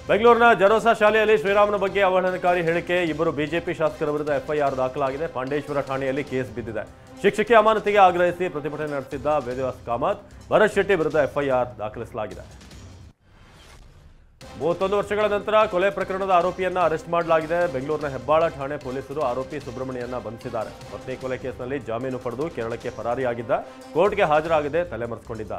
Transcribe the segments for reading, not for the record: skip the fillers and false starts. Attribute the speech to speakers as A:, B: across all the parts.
A: ಬೆಂಗಳೂರಿನ ಜರೋಸಾ ಶಾಲೆಯಲ್ಲಿ ಶ್ರೀರಾಮನ ಬಗ್ಗೆ ಅವಹೇಳನಕಾರಿ ಹೇಳಿಕೆ ಇಬ್ಬರು ಬಿಜೆಪಿ ಶಾಸಕರ ವಿರುದ್ಧ ಎಫ್ಐಆರ್ ದಾಖಲಾಗಿದೆ. ಪಾಂಡೇಶ್ವರ ಠಾಣೆಯಲ್ಲಿ ಕೇಸ್ ಬಿದ್ದಿದೆ. ಶಿಕ್ಷಕಿ ಅಮಾನತಿಗೆ ಆಗ್ರಹಿಸಿ ಪ್ರತಿಭಟನೆ ನಡೆಸಿದ್ದ ವೇದವ್ಯಾಸ್ ಕಾಮತ್, ಭರತ್ ಶೆಟ್ಟಿ ವಿರುದ್ಧ ಎಫ್ಐಆರ್ ದಾಖಲಿಸಲಾಗಿದೆ. 31 ವರ್ಷಗಳ ನಂತರ ಕೊಲೆ ಪ್ರಕರಣದ ಆರೋಪಿಯನ್ನ ಅರೆಸ್ಟ್ ಮಾಡಲಾಗಿದೆ. ಬೆಂಗಳೂರಿನ ಹೆಬ್ಬಾಳ ಠಾಣೆ ಪೊಲೀಸರು ಆರೋಪಿ ಸುಬ್ರಹ್ಮಣ್ಯನ್ನ ಬಂಧಿಸಿದ್ದಾರೆ. ಪತ್ನಿ ಕೊಲೆ ಕೇಸ್ನಲ್ಲಿ ಜಾಮೀನು ಪಡೆದು ಕೇರಳಕ್ಕೆ ಪರಾರಿಯಾಗಿದ್ದ, ಕೋರ್ಟ್ಗೆ ಹಾಜರಾಗದೆ ತಲೆಮರೆಸಿಕೊಂಡಿದ್ದ.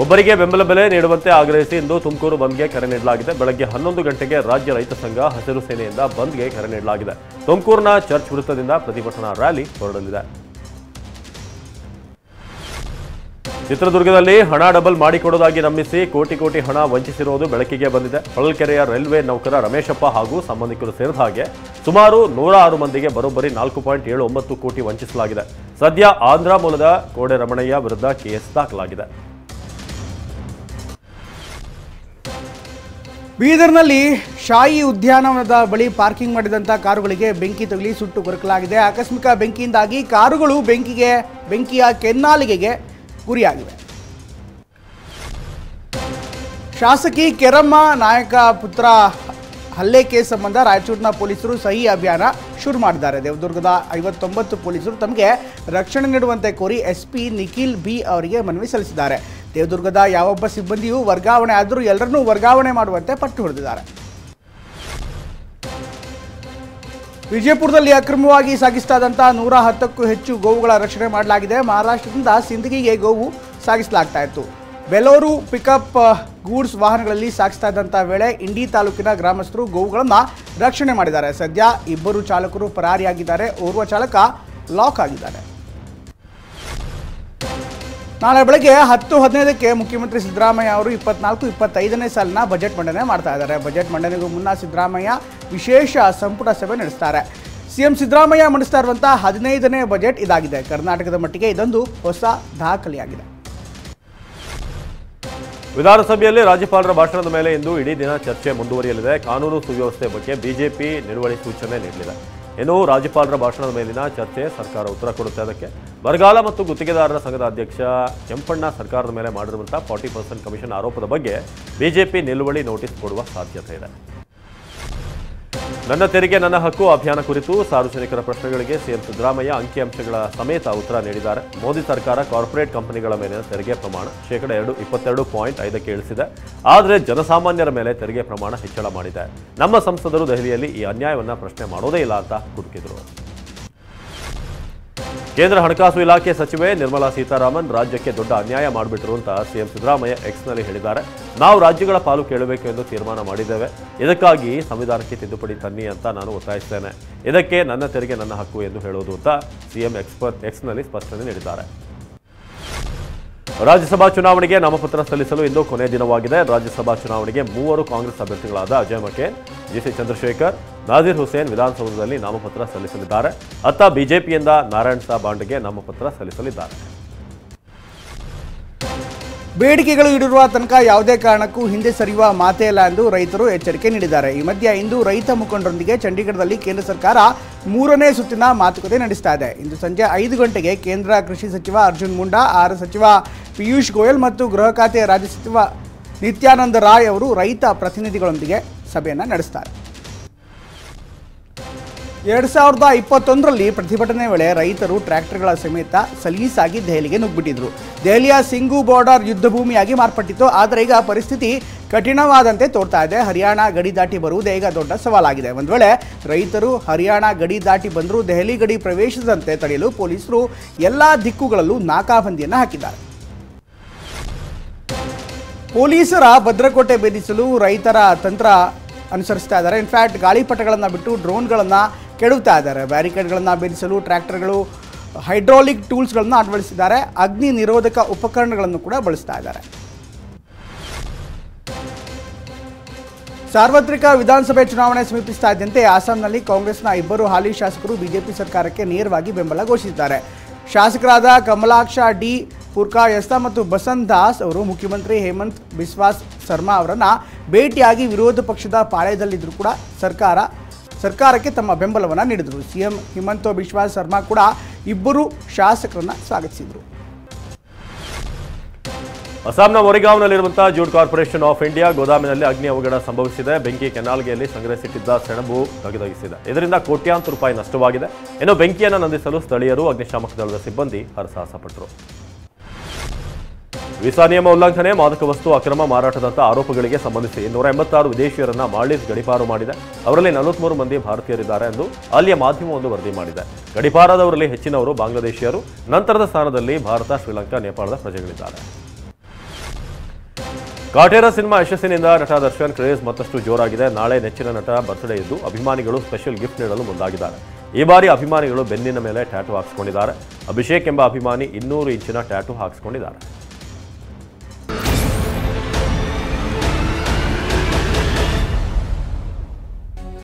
A: ಒಬ್ಬರಿಗೆ ಬೆಂಬಲ ಬೆಲೆ ನೀಡುವಂತೆ ಆಗ್ರಹಿಸಿ ಇಂದು ತುಮಕೂರು ಬಂದ್ಗೆ ಕರೆ ನೀಡಲಾಗಿದೆ. ಬೆಳಗ್ಗೆ 11 ಗಂಟೆಗೆ ರಾಜ್ಯ ರೈತ ಸಂಘ ಹಸಿರು ಸೇನೆಯಿಂದ ಬಂದ್ಗೆ ಕರೆ ನೀಡಲಾಗಿದೆ. ತುಮಕೂರಿನ ಚರ್ಚ್ ವೃತ್ತದಿಂದ ಪ್ರತಿಭಟನಾ ರ್ಯಾಲಿ ಹೊರಡಲಿದೆ. ಚಿತ್ರದುರ್ಗದಲ್ಲಿ ಹಣ ಡಬಲ್ ಮಾಡಿಕೊಡುವುದಾಗಿ ನಂಬಿಸಿ ಕೋಟಿ ಹಣ ವಂಚಿಸಿರುವುದು ಬೆಳಕಿಗೆ ಬಂದಿದೆ. ಹೊಳಲ್ಕೆರೆಯ ರೈಲ್ವೆ ನೌಕರ ರಮೇಶಪ್ಪ ಹಾಗೂ ಸಂಬಂಧಿಕರು ಸೇರಿದ ಹಾಗೆ ಸುಮಾರು 106 ಮಂದಿಗೆ ಬರೋಬ್ಬರಿ 4.79 ಕೋಟಿ ವಂಚಿಸಲಾಗಿದೆ. ಸದ್ಯ ಆಂಧ್ರ ಮೂಲದ ಕೋಡೆ ರಮಣಯ್ಯ ವಿರುದ್ಧ ಕೇಸ್ ದಾಖಲಾಗಿದೆ.
B: ಬೀದರ್ನಲ್ಲಿ ಶಾಯಿ ಉದ್ಯಾನವನದ ಬಳಿ ಪಾರ್ಕಿಂಗ್ ಮಾಡಿದಂಥ ಕಾರುಗಳಿಗೆ ಬೆಂಕಿ ತಗುಲಿ ಸುಟ್ಟು ಕೊರಕಲಾಗಿದೆ. ಆಕಸ್ಮಿಕ ಬೆಂಕಿಯಿಂದಾಗಿ ಕಾರುಗಳು ಬೆಂಕಿಯ ಕೆನ್ನಾಲಿಗೆಗೆ ಗುರಿಯಾಗಿವೆ. ಶಾಸಕಿ ಕೆರಮ್ಮ ನಾಯಕ ಪುತ್ರ ಹಲ್ಲೆ ಕೇಸ್ ಸಂಬಂಧ ರಾಯಚೂರಿನ ಪೊಲೀಸರು ಸಹಿ ಅಭಿಯಾನ ಶುರು ಮಾಡಿದ್ದಾರೆ. ದೇವದುರ್ಗದ 59 ಪೊಲೀಸರು ತಮಗೆ ರಕ್ಷಣೆ ನೀಡುವಂತೆ ಕೋರಿ ಎಸ್ಪಿ ನಿಖಿಲ್ ಬಿ ಅವರಿಗೆ ಮನವಿ ಸಲ್ಲಿಸಿದ್ದಾರೆ. ದೇವದುರ್ಗದ ಯಾವೊಬ್ಬ ಸಿಬ್ಬಂದಿಯೂ ವರ್ಗಾವಣೆ ಆದರೂ ಎಲ್ಲರನ್ನೂ ವರ್ಗಾವಣೆ ಮಾಡುವಂತೆ ಪಟ್ಟು ಹಿಡಿದಿದ್ದಾರೆ. ವಿಜಯಪುರದಲ್ಲಿ ಅಕ್ರಮವಾಗಿ ಸಾಗಿಸ್ತಾ ಇದ್ದಂಥ 110ಕ್ಕೂ ಹೆಚ್ಚು ಗೋವುಗಳ ರಕ್ಷಣೆ ಮಾಡಲಾಗಿದೆ. ಮಹಾರಾಷ್ಟ್ರದಿಂದ ಸಿಂದಗಿಗೆ ಗೋವು ಸಾಗಿಸಲಾಗ್ತಾ ಇತ್ತು. ಬೆಲೂರು ಪಿಕಪ್ ಗೂಡ್ಸ್ ವಾಹನಗಳಲ್ಲಿ ಸಾಗಿಸ್ತಾ ಇದ್ದಂಥ ವೇಳೆ ಇಂಡಿ ತಾಲೂಕಿನ ಗ್ರಾಮಸ್ಥರು ಗೋವುಗಳನ್ನು ರಕ್ಷಣೆ ಮಾಡಿದ್ದಾರೆ. ಸದ್ಯ ಇಬ್ಬರು ಚಾಲಕರು ಪರಾರಿಯಾಗಿದ್ದಾರೆ. ಓರ್ವ ಚಾಲಕ ಲಾಕ್ ಆಗಿದ್ದಾರೆ. ನಾಳೆ ಬೆಳಗ್ಗೆ 10:15ಕ್ಕೆ ಮುಖ್ಯಮಂತ್ರಿ ಸಿದ್ದರಾಮಯ್ಯ ಅವರು 24-25ನೇ ಸಾಲಿನ ಬಜೆಟ್ ಮಂಡನೆ ಮಾಡ್ತಾ ಇದ್ದಾರೆ. ಬಜೆಟ್ ಮಂಡನೆಗೂ ಮುನ್ನ ಸಿದ್ದರಾಮಯ್ಯ ವಿಶೇಷ ಸಂಪುಟ ಸಭೆ ನಡೆಸ್ತಾರೆ. ಸಿಎಂ ಸಿದ್ದರಾಮಯ್ಯ ಮಂಡಿಸ್ತಾ ಇರುವಂತಹ 15ನೇ ಬಜೆಟ್ ಇದಾಗಿದೆ. ಕರ್ನಾಟಕದ ಮಟ್ಟಿಗೆ ಇದೊಂದು ಹೊಸ ದಾಖಲೆಯಾಗಿದೆ.
A: ವಿಧಾನಸಭೆಯಲ್ಲಿ ರಾಜ್ಯಪಾಲರ ಭಾಷಣದ ಮೇಲೆ ಇಂದು ಇಡೀ ದಿನ ಚರ್ಚೆ ಮುಂದುವರಿಯಲಿದೆ. ಕಾನೂನು ಸುವ್ಯವಸ್ಥೆ ಬಗ್ಗೆ ಬಿಜೆಪಿ ನಿಲುವಳಿ ಸೂಚನೆ ನೀಡಲಿದೆ. ಇನ್ನು ರಾಜ್ಯಪಾಲರ ಭಾಷಣದ ಮೇಲಿನ ಚರ್ಚೆ ಸರ್ಕಾರ ಉತ್ತರ ಕೊಡುತ್ತೆ. ಅದಕ್ಕೆ ಬರಗಾಲ ಮತ್ತು ಗುತ್ತಿಗೆದಾರರ ಸಂಘದ ಅಧ್ಯಕ್ಷ ಕೆಂಪಣ್ಣ ಸರ್ಕಾರದ ಮೇಲೆ ಮಾಡಿರುವಂತಹ 40% ಕಮಿಷನ್ ಆರೋಪದ ಬಗ್ಗೆ ಬಿಜೆಪಿ ನಿಲುವಳಿ ನೋಟಿಸ್ ಕೊಡುವ ಸಾಧ್ಯತೆ ಇದೆ. ನನ್ನ ತೆರಿಗೆ ನನ್ನ ಹಕ್ಕು ಅಭಿಯಾನ ಕುರಿತು ಸಾರ್ವಜನಿಕರ ಪ್ರಶ್ನೆಗಳಿಗೆ ಸಿಎಂ ಸಿದ್ದರಾಮಯ್ಯ ಅಂಕಿಅಂಶಗಳ ಸಮೇತ ಉತ್ತರ ನೀಡಿದ್ದಾರೆ. ಮೋದಿ ಸರ್ಕಾರ ಕಾರ್ಪೊರೇಟ್ ಕಂಪನಿಗಳ ಮೇಲಿನ ತೆರಿಗೆ ಪ್ರಮಾಣ ಶೇಕಡ 22.5ಕ್ಕೆ ಇಳಿಸಿದೆ. ಆದರೆ ಜನಸಾಮಾನ್ಯರ ಮೇಲೆ ತೆರಿಗೆ ಪ್ರಮಾಣ ಹೆಚ್ಚಳ ಮಾಡಿದೆ. ನಮ್ಮ ಸಂಸದರು ದೆಹಲಿಯಲ್ಲಿ ಈ ಅನ್ಯಾಯವನ್ನು ಪ್ರಶ್ನೆ ಮಾಡೋದೇ ಇಲ್ಲ ಅಂತ ಕುಟುಕಿದರು. ಕೇಂದ್ರ ಹಣಕಾಸು ಇಲಾಖೆ ಸಚಿವೆ ನಿರ್ಮಲಾ ಸೀತಾರಾಮನ್ ರಾಜ್ಯಕ್ಕೆ ದೊಡ್ಡ ಅನ್ಯಾಯ ಮಾಡಿಬಿಟ್ರು ಅಂತ ಸಿಎಂ ಸಿದ್ದರಾಮಯ್ಯ ಎಕ್ಸ್ನಲ್ಲಿ ಹೇಳಿದ್ದಾರೆ. ನಾವು ರಾಜ್ಯಗಳ ಪಾಲು ಕೇಳಬೇಕು ಎಂದು ತೀರ್ಮಾನ ಮಾಡಿದ್ದೇವೆ. ಇದಕ್ಕಾಗಿ ಸಂವಿಧಾನಕ್ಕೆ ತಿದ್ದುಪಡಿ ತನ್ನಿ ಅಂತ ನಾನು ಒತ್ತಾಯಿಸ್ತೇನೆ. ಇದಕ್ಕೆ ನನ್ನ ತೆರಿಗೆ ನನ್ನ ಹಕ್ಕು ಎಂದು ಹೇಳೋದು ಅಂತ ಸಿಎಂ ಎಕ್ಸ್ನಲ್ಲಿ ಸ್ಪಷ್ಟನೆ ನೀಡಿದ್ದಾರೆ. ರಾಜ್ಯಸಭಾ ಚುನಾವಣೆಗೆ ನಾಮಪತ್ರ ಸಲ್ಲಿಸಲು ಇಂದು ಕೊನೆಯ ದಿನವಾಗಿದೆ. ರಾಜ್ಯಸಭಾ ಚುನಾವಣೆಗೆ 3 ಕಾಂಗ್ರೆಸ್ ಅಭ್ಯರ್ಥಿಗಳಾದ ಅಜಯ್ ಮಕೇನ್, ಜಿಸಿ ಚಂದ್ರಶೇಖರ್, ನಾಜೀರ್ ಹುಸೇನ್ ವಿಧಾನಸೌಧದಲ್ಲಿ ನಾಮಪತ್ರ ಸಲ್ಲಿಸಲಿದ್ದಾರೆ. ಅತ್ತ ಬಿಜೆಪಿಯಿಂದ ನಾರಾಯಣ್ ಸಾ ಬಾಂಡ್ಗೆ ನಾಮಪತ್ರ ಸಲ್ಲಿಸಲಿದ್ದಾರೆ.
B: ಬೇಡಿಕೆಗಳು ಈಡೇರುವ ತನಕ ಯಾವುದೇ ಕಾರಣಕ್ಕೂ ಹಿಂದೆ ಸರಿಯುವ ಮಾತೇ ಇಲ್ಲ ಎಂದು ರೈತರು ಎಚ್ಚರಿಕೆ ನೀಡಿದ್ದಾರೆ. ಈ ಮಧ್ಯೆ ಇಂದು ರೈತ ಮುಖಂಡರೊಂದಿಗೆ ಚಂಡೀಗಢದಲ್ಲಿ ಕೇಂದ್ರ ಸರ್ಕಾರ 3ನೇ ಸುತ್ತಿನ ಮಾತುಕತೆ ನಡೆಸ್ತಾ ಇದೆ. ಇಂದು ಸಂಜೆ 5 ಗಂಟೆಗೆ ಕೇಂದ್ರ ಕೃಷಿ ಸಚಿವ ಅರ್ಜುನ್ ಮುಂಡಾ, ಆಹಾರ ಸಚಿವ ಪಿಯೂಷ್ ಗೋಯಲ್ ಮತ್ತು ಗೃಹ ಖಾತೆ ರಾಜ್ಯ ಸಚಿವ ನಿತ್ಯಾನಂದ ರಾಯ್ ಅವರು ರೈತ ಪ್ರತಿನಿಧಿಗಳೊಂದಿಗೆ ಸಭೆಯನ್ನು ನಡೆಸ್ತಾರೆ. 2021ರಲ್ಲಿ ಪ್ರತಿಭಟನೆ ವೇಳೆ ರೈತರು ಟ್ರ್ಯಾಕ್ಟರ್ಗಳ ಸಮೇತ ಸಲೀಸಾಗಿ ದೆಹಲಿಗೆ ನುಗ್ಗಿಬಿಟ್ಟಿದ್ರು. ದೆಹಲಿಯ ಸಿಂಗು ಬಾರ್ಡರ್ ಯುದ್ಧ ಭೂಮಿಯಾಗಿ ಮಾರ್ಪಟ್ಟಿತ್ತು. ಆದರೆ ಈಗ ಪರಿಸ್ಥಿತಿ ಕಠಿಣವಾದಂತೆ ತೋರ್ತಾ ಇದೆ. ಹರಿಯಾಣ ಗಡಿ ದಾಟಿ ಬರುವುದೇ ಈಗ ದೊಡ್ಡ ಸವಾಲಾಗಿದೆ. ಒಂದು ವೇಳೆ ರೈತರು ಹರಿಯಾಣ ಗಡಿ ದಾಟಿ ಬಂದರೂ ದೆಹಲಿ ಗಡಿ ಪ್ರವೇಶಿಸದಂತೆ ತಡೆಯಲು ಪೊಲೀಸರು ಎಲ್ಲ ದಿಕ್ಕುಗಳಲ್ಲೂ ನಾಕಾಬಂದಿಯನ್ನು ಹಾಕಿದ್ದಾರೆ. ಪೊಲೀಸರ ಭದ್ರಕೋಟೆ ಭೇದಿಸಲು ರೈತರ ತಂತ್ರ ಅನುಸರಿಸ್ತಾ ಇದ್ದಾರೆ. ಇನ್ಫ್ಯಾಕ್ಟ್ ಗಾಳಿಪಟಗಳನ್ನು ಬಿಟ್ಟು ಡ್ರೋನ್ಗಳನ್ನು ಕೆಡವ್ತಾ ಇದ್ದಾರೆ. ಬ್ಯಾರಿಕೇಡ್ಗಳನ್ನು ಭೇದಿಸಲು ಟ್ರ್ಯಾಕ್ಟರ್ಗಳು, ಹೈಡ್ರಾಲಿಕ್ ಟೂಲ್ಸ್ಗಳನ್ನು ಅಳವಡಿಸಿದ್ದಾರೆ. ಅಗ್ನಿ ನಿರೋಧಕ ಉಪಕರಣಗಳನ್ನು ಕೂಡ ಬಳಸ್ತಾ ಇದ್ದಾರೆ. ಸಾರ್ವತ್ರಿಕ ವಿಧಾನಸಭೆ ಚುನಾವಣೆ ಸಮೀಪಿಸ್ತಾ ಇದ್ದಂತೆ ಅಸ್ಸಾಂನಲ್ಲಿ ಕಾಂಗ್ರೆಸ್ನ 2 ಹಾಲಿ ಶಾಸಕರು ಬಿಜೆಪಿ ಸರ್ಕಾರಕ್ಕೆ ನೇರವಾಗಿ ಬೆಂಬಲ ಘೋಷಿಸಿದ್ದಾರೆ. ಶಾಸಕರಾದ ಕಮಲಾಕ್ಷ ಡಿ ಪುರ್ಕಾಯಸ್ತಾ ಮತ್ತು ಬಸಂತ್ ದಾಸ್ ಅವರು ಮುಖ್ಯಮಂತ್ರಿ ಹೇಮಂತ್ ಬಿಸ್ವಾಸ್ ಸರ್ಮಾ ಅವರನ್ನು ಭೇಟಿಯಾಗಿ ವಿರೋಧ ಪಕ್ಷದ ಪಾಳ್ಯದಲ್ಲಿದ್ದರೂ ಕೂಡ ಸರ್ಕಾರಕ್ಕೆ ತಮ್ಮ ಬೆಂಬಲವನ್ನು ನೀಡಿದರು. ಸಿಎಂ ಹಿಮಂತ ಬಿಸ್ವಾ ಸರ್ಮಾ ಕೂಡ ಇಬ್ಬರು ಶಾಸಕರನ್ನು ಸ್ವಾಗತಿಸಿದರು.
A: ಅಸ್ಸಾಂನ ಮೊರಿಗಾಂವ್ನಲ್ಲಿರುವಂತಹ ಜೂಟ್ ಕಾರ್ಪೊರೇಷನ್ ಆಫ್ ಇಂಡಿಯಾ ಗೋದಾಮಿನಲ್ಲಿ ಅಗ್ನಿ ಅವಘಡ ಸಂಭವಿಸಿದೆ. ಬೆಂಕಿ ಕೆನಾಲ್ಗೆಯಲ್ಲಿ ಸಂಗ್ರಹಿಸಿಟ್ಟಿದ್ದ ಸೆಣಬು ದಗಿದಗಿಸಿದೆ. ಇದರಿಂದ ಕೋಟ್ಯಾಂತರ ರೂಪಾಯಿ ನಷ್ಟವಾಗಿದೆ. ಇನ್ನು ಬೆಂಕಿಯನ್ನು ನಂದಿಸಲು ಸ್ಥಳೀಯರು ಅಗ್ನಿಶಾಮಕ ದಳದ ಸಿಬ್ಬಂದಿ ಹರಸಾಹಸ ಪಟ್ಟರು. ವೀಸಾ ನಿಯಮ ಉಲ್ಲಂಘನೆ, ಮಾದಕ ವಸ್ತು ಅಕ್ರಮ ಮಾರಾಟದಂಥ ಆರೋಪಗಳಿಗೆ ಸಂಬಂಧಿಸಿ 186 ವಿದೇಶಿಯರನ್ನ ಮಾಲ್ಡೀವ್ಸ್ ಗಡಿಪಾರು ಮಾಡಿದೆ. ಅವರಲ್ಲಿ 43 ಮಂದಿ ಭಾರತೀಯರಿದ್ದಾರೆ ಎಂದು ಅಲ್ಲಿಯ ಮಾಧ್ಯಮವೊಂದು ವರದಿ ಮಾಡಿದೆ. ಗಡಿಪಾರಾದವರಲ್ಲಿ ಹೆಚ್ಚಿನವರು ಬಾಂಗ್ಲಾದೇಶಿಯರು. ನಂತರದ ಸ್ಥಾನದಲ್ಲಿ ಭಾರತ, ಶ್ರೀಲಂಕಾ, ನೇಪಾಳದ ಪ್ರಜೆಗಳಿದ್ದಾರೆ. ಕಾಟೇರ ಸಿನಿಮಾ ಯಶಸ್ಸಿನಿಂದ ನಟ ದರ್ಶನ್ ಕ್ರೇಜ್ ಮತ್ತಷ್ಟು ಜೋರಾಗಿದೆ. ನಾಳೆ ನೆಚ್ಚಿನ ನಟ ಬರ್ತ್ಡೇ ಇದ್ದು ಅಭಿಮಾನಿಗಳು ಸ್ಪೆಷಲ್ ಗಿಫ್ಟ್ ನೀಡಲು ಮುಂದಾಗಿದ್ದಾರೆ. ಈ ಬಾರಿ ಅಭಿಮಾನಿಗಳು ಬೆನ್ನಿನ ಮೇಲೆ ಟ್ಯಾಟೂ ಹಾಕಿಸಿಕೊಂಡಿದ್ದಾರೆ. ಅಭಿಷೇಕ್ ಎಂಬ ಅಭಿಮಾನಿ 200 ಇಂಚಿನ ಟ್ಯಾಟೂ ಹಾಕಿಸಿಕೊಂಡಿದ್ದಾರೆ.